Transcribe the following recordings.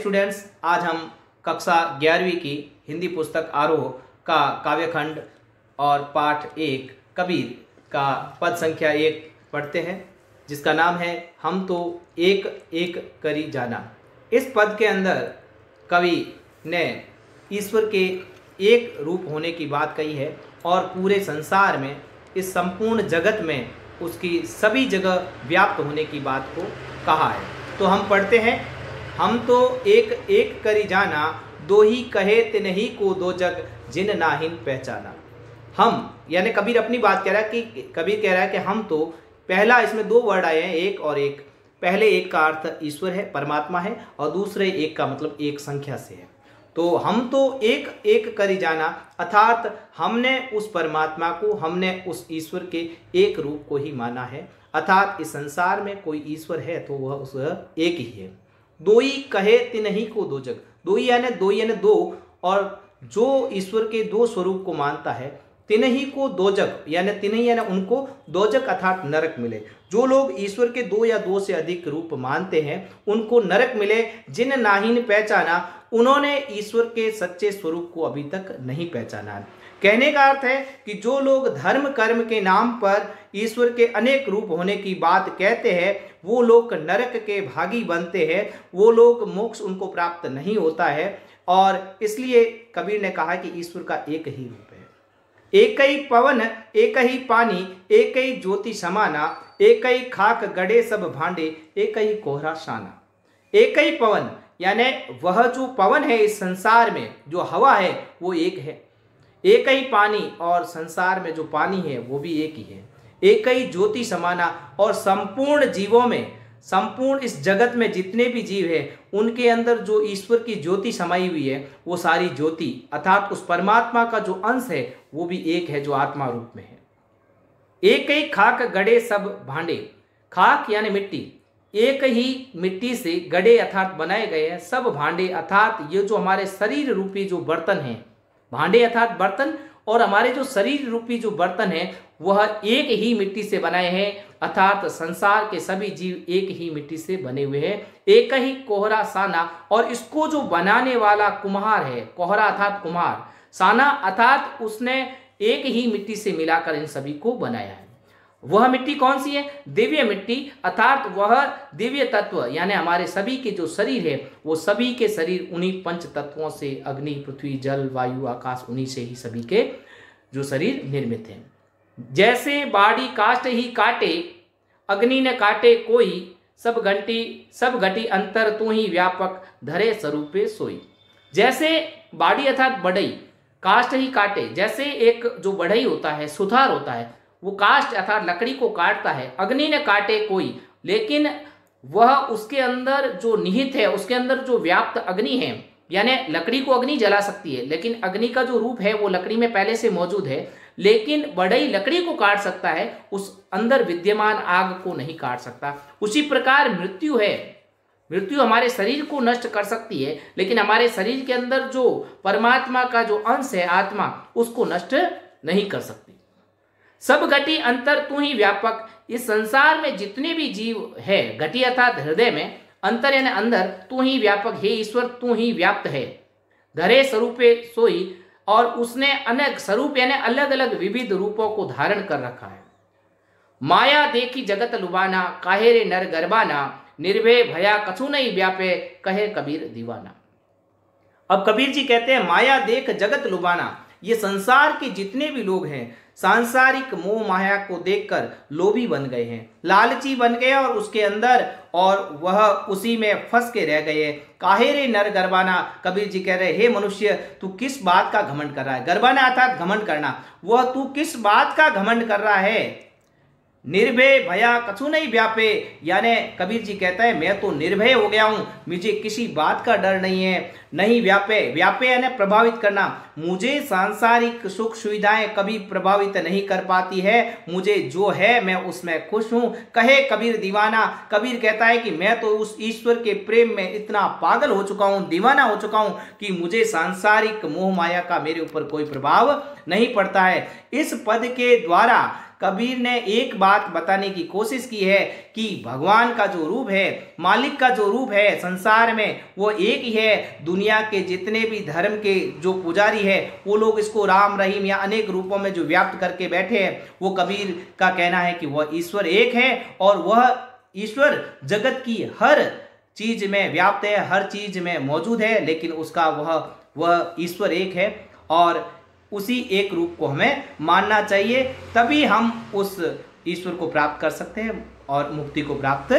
Students, आज हम कक्षा 11वीं की हिंदी पुस्तक आरोह का काव्यखंड और पाठ 1 कबीर का पद संख्या 1 पढ़ते हैं, जिसका नाम है हम तो एक एक करी जाना। इस पद के अंदर कवि ने ईश्वर के एक रूप होने की बात कही है और पूरे संसार में, इस संपूर्ण जगत में उसकी सभी जगह व्याप्त होने की बात को कहा है। तो हम पढ़ते हैं, हम तो एक एक करी जाना, दो ही कहे तिन्ही को दो जग जिन नाहिन पहचाना। हम यानी कबीर अपनी बात कह रहा है कि कबीर कह रहा है कि हम तो, पहला इसमें दो वर्ड आए हैं, एक और एक। पहले एक का अर्थ ईश्वर है, परमात्मा है, और दूसरे एक का मतलब एक संख्या से है। तो हम तो एक एक करी जाना, अर्थात हमने उस परमात्मा को, हमने उस ईश्वर के एक रूप को ही माना है। अर्थात इस संसार में कोई ईश्वर है तो वह उस एक ही है। दो ही कहे तिन्ही को दो जग, दो ही यानी दो, और जो ईश्वर के दो स्वरूप को मानता है, तिन्ही को दो जग यानी तिन्ही यानी उनको दो जग अर्थात नरक मिले। जो लोग ईश्वर के दो या दो से अधिक रूप मानते हैं उनको नरक मिले। जिन नाहिन पहचाना, उन्होंने ईश्वर के सच्चे स्वरूप को अभी तक नहीं पहचाना है। कहने का अर्थ है कि जो लोग धर्म कर्म के नाम पर ईश्वर के अनेक रूप होने की बात कहते हैं, वो लोग नरक के भागी बनते हैं, वो लोग मोक्ष उनको प्राप्त नहीं होता है। और इसलिए कबीर ने कहा कि ईश्वर का एक ही रूप है। एक ही पवन एक ही पानी, एक ही ज्योति समाना, एक ही खाक गड़े सब भांडे, एक ही कोहरा शाना। एक ही पवन यानी वह जो पवन है इस संसार में, जो हवा है वो एक है। एक ही पानी, और संसार में जो पानी है वो भी एक ही है। एक ही ज्योति समाना, और संपूर्ण जीवों में, संपूर्ण इस जगत में जितने भी जीव हैं उनके अंदर जो ईश्वर की ज्योति समाई हुई है, वो सारी ज्योति अर्थात उस परमात्मा का जो अंश है वो भी एक है, जो आत्मा रूप में है। एक ही खाक गड़े सब भांडे, खाक यानी मिट्टी, एक ही मिट्टी से गड़े अर्थात बनाए गए हैं सब भांडे, अर्थात ये जो हमारे शरीर रूपी जो बर्तन हैं, भांडे अर्थात बर्तन, और हमारे जो शरीर रूपी जो बर्तन है वह एक ही मिट्टी से बनाए हैं, अर्थात संसार के सभी जीव एक ही मिट्टी से बने हुए हैं। एक ही कोहरा साना, और इसको जो बनाने वाला कुम्हार है, कोहरा अर्थात कुम्हार, साना अर्थात उसने एक ही मिट्टी से मिलाकर इन सभी को बनाया है। वह मिट्टी कौन सी है? दिव्य मिट्टी, अर्थात वह दिव्य तत्व यानी हमारे सभी के जो शरीर है वो सभी के शरीर उन्हीं पंच तत्वों से, अग्नि पृथ्वी जल वायु आकाश, उन्हीं से ही सभी के जो शरीर निर्मित हैं। जैसे बाड़ी काष्ट ही काटे, अग्नि न काटे कोई, सब घटी अंतर तू ही व्यापक, धरे स्वरूपे सोई। जैसे बाड़ी अर्थात बढ़ई, काष्ट ही काटे, जैसे एक जो बढ़ई होता है, सुथार होता है, वो काष्ट अर्थात लकड़ी को काटता है। अग्नि ने काटे कोई, लेकिन वह उसके अंदर जो निहित है, उसके अंदर जो व्याप्त अग्नि है, यानी लकड़ी को अग्नि जला सकती है, लेकिन अग्नि का जो रूप है वो लकड़ी में पहले से मौजूद है। लेकिन बढ़ई लकड़ी को काट सकता है, उस अंदर विद्यमान आग को नहीं काट सकता। उसी प्रकार मृत्यु है, मृत्यु हमारे शरीर को नष्ट कर सकती है, लेकिन हमारे शरीर के अंदर जो परमात्मा का जो अंश है आत्मा, उसको नष्ट नहीं कर सकती। सब घटी अंतर तू ही व्यापक, इस संसार में जितने भी जीव है, घटी अर्थात हृदय में, अंतर यानी अंदर, तू ही व्यापक है ईश्वर, तू ही व्याप्त है। धरे स्वरूपे सोई, और उसने अनेक स्वरूप यानी अलग अलग विविध रूपों को धारण कर रखा है। माया देखी जगत लुबाना, काहे रे नर गरबाना, निर्भय भया कछु नहीं व्यापे, कहे कबीर दीवाना। अब कबीर जी कहते हैं माया देख जगत लुबाना, ये संसार के जितने भी लोग हैं सांसारिक मोह माया को देखकर लोभी बन गए हैं, लालची बन गए और उसके अंदर, और वह उसी में फंस के रह गए। काहे रे नर गरबाना, कबीर जी कह रहे हे मनुष्य, तू किस बात का घमंड कर रहा है? गरबाना अर्थात घमंड करना, वह तू किस बात का घमंड कर रहा है? निर्भय भया कछु नहीं व्यापे, यानी कबीर जी कहता है मैं तो निर्भय हो गया हूं, मुझे किसी बात का डर नहीं है। नहीं व्यापे, व्यापे यानी प्रभावित करना, मुझे सांसारिक सुख सुविधाएं कभी प्रभावित नहीं कर पाती है, मुझे जो है मैं उसमें खुश हूं। कहे कबीर दीवाना, कबीर कहता है कि मैं तो उस ईश्वर के प्रेम में इतना पागल हो चुका हूं, दीवाना हो चुका हूं कि मुझे सांसारिक मोह माया का मेरे ऊपर कोई प्रभाव नहीं पड़ता है। इस पद के द्वारा कबीर ने एक बात बताने की कोशिश की है कि भगवान का जो रूप है, मालिक का जो रूप है संसार में, वो एक ही है। दुनिया के जितने भी धर्म के जो पुजारी है वो लोग इसको राम रहीम या अनेक रूपों में जो व्याप्त करके बैठे हैं, वो कबीर का कहना है कि वह ईश्वर एक है और वह ईश्वर जगत की हर चीज में व्याप्त है, हर चीज में मौजूद है, लेकिन उसका वह ईश्वर एक है और उसी एक रूप को हमें मानना चाहिए। तभी हम उस ईश्वर को प्राप्त कर सकते हैं और मुक्ति को प्राप्त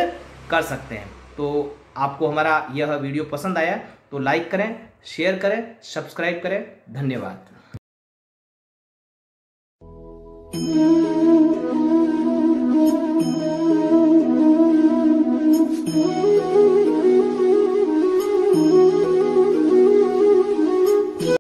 कर सकते हैं। तो आपको हमारा यह वीडियो पसंद आया तो लाइक करें, शेयर करें, सब्सक्राइब करें। धन्यवाद।